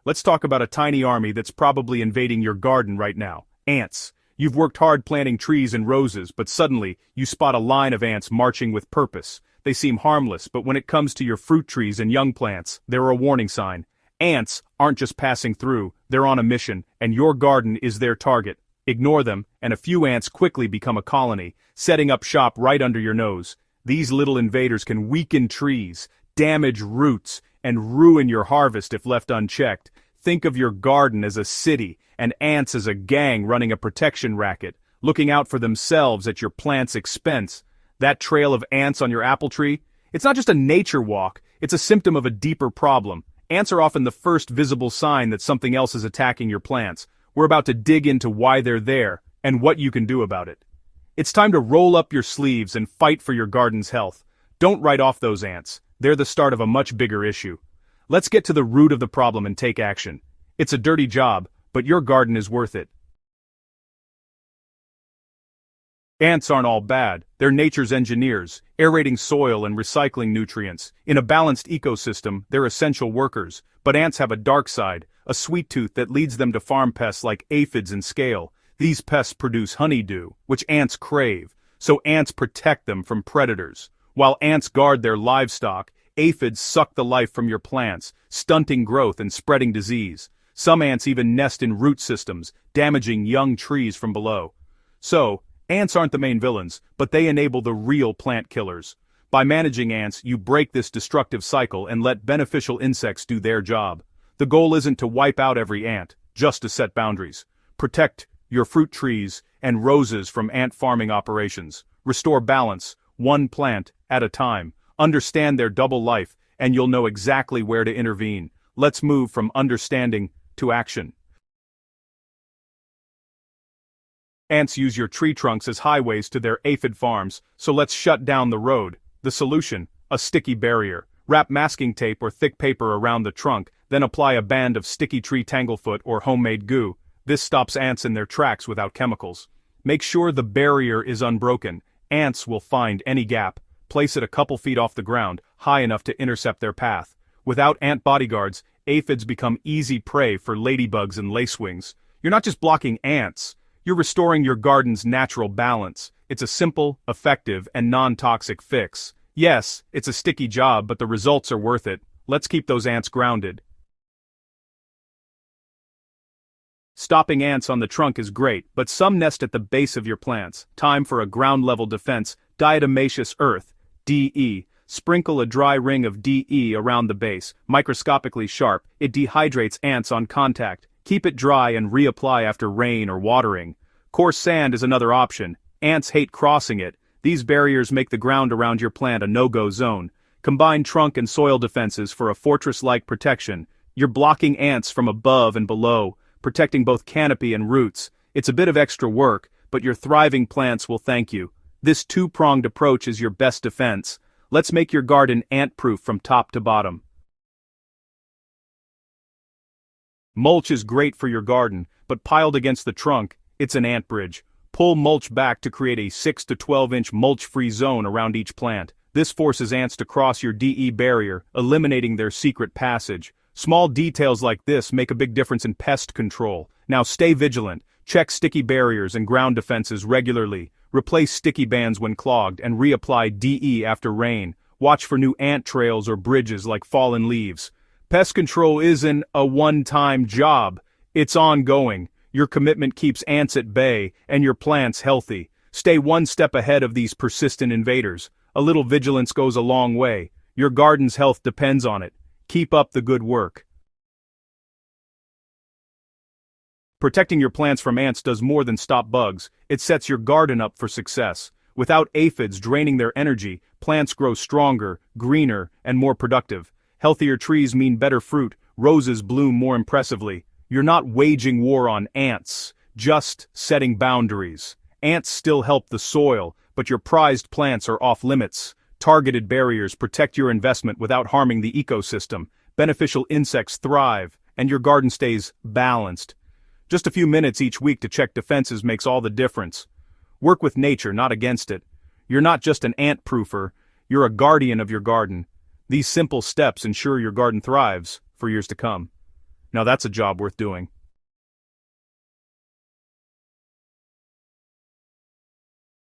Let's talk about a tiny army that's probably invading your garden right now. Ants. You've worked hard planting trees and roses, but suddenly, you spot a line of ants marching with purpose. They seem harmless, but when it comes to your fruit trees and young plants, they're a warning sign. Ants aren't just passing through, they're on a mission, and your garden is their target. Ignore them, and a few ants quickly become a colony, setting up shop right under your nose. These little invaders can weaken trees, damage roots, and ruin your harvest if left unchecked. Think of your garden as a city, and ants as a gang running a protection racket, looking out for themselves at your plant's expense. That trail of ants on your apple tree? It's not just a nature walk, it's a symptom of a deeper problem. Ants are often the first visible sign that something else is attacking your plants. We're about to dig into why they're there, and what you can do about it. It's time to roll up your sleeves and fight for your garden's health. Don't write off those ants. They're the start of a much bigger issue. Let's get to the root of the problem and take action. It's a dirty job, but your garden is worth it. Ants aren't all bad. They're nature's engineers, aerating soil and recycling nutrients. In a balanced ecosystem, they're essential workers. But ants have a dark side, a sweet tooth that leads them to farm pests like aphids and scale. These pests produce honeydew, which ants crave, so ants protect them from predators. While ants guard their livestock, aphids suck the life from your plants, stunting growth and spreading disease. Some ants even nest in root systems, damaging young trees from below. So, ants aren't the main villains, but they enable the real plant killers. By managing ants, you break this destructive cycle and let beneficial insects do their job. The goal isn't to wipe out every ant, just to set boundaries. Protect your fruit trees and roses from ant farming operations. Restore balance, one plant at a time. Understand their double life, and you'll know exactly where to intervene. Let's move from understanding to action. Ants use your tree trunks as highways to their aphid farms, so let's shut down the road. The solution? A sticky barrier. Wrap masking tape or thick paper around the trunk, then apply a band of sticky tree tanglefoot or homemade goo. This stops ants in their tracks without chemicals. Make sure the barrier is unbroken. Ants will find any gap. Place it a couple feet off the ground, high enough to intercept their path. Without ant bodyguards, aphids become easy prey for ladybugs and lacewings. You're not just blocking ants, you're restoring your garden's natural balance. It's a simple, effective, and non-toxic fix. Yes, it's a sticky job, but the results are worth it. Let's keep those ants grounded. Stopping ants on the trunk is great, but some nest at the base of your plants. Time for a ground-level defense. Diatomaceous earth, DE. Sprinkle a dry ring of DE around the base. Microscopically sharp, it dehydrates ants on contact. Keep it dry and reapply after rain or watering. Coarse sand is another option. Ants hate crossing it. These barriers make the ground around your plant a no-go zone. Combine trunk and soil defenses for a fortress-like protection. You're blocking ants from above and below, protecting both canopy and roots. It's a bit of extra work, but your thriving plants will thank you. This two-pronged approach is your best defense. Let's make your garden ant-proof from top to bottom. Mulch is great for your garden, but piled against the trunk, it's an ant bridge. Pull mulch back to create a 6 to 12-inch mulch-free zone around each plant. This forces ants to cross your DE barrier, eliminating their secret passage. Small details like this make a big difference in pest control. Now stay vigilant. Check sticky barriers and ground defenses regularly. Replace sticky bands when clogged and reapply DE after rain. Watch for new ant trails or bridges like fallen leaves. Pest control isn't a one-time job. It's ongoing. Your commitment keeps ants at bay and your plants healthy. Stay one step ahead of these persistent invaders. A little vigilance goes a long way. Your garden's health depends on it. Keep up the good work. Protecting your plants from ants does more than stop bugs. It sets your garden up for success. Without aphids draining their energy, plants grow stronger, greener, and more productive. Healthier trees mean better fruit. Roses bloom more impressively. You're not waging war on ants, just setting boundaries. Ants still help the soil, but your prized plants are off limits. Targeted barriers protect your investment without harming the ecosystem. Beneficial insects thrive, and your garden stays balanced. Just a few minutes each week to check defenses makes all the difference. Work with nature, not against it. You're not just an ant-proofer, you're a guardian of your garden. These simple steps ensure your garden thrives for years to come. Now that's a job worth doing.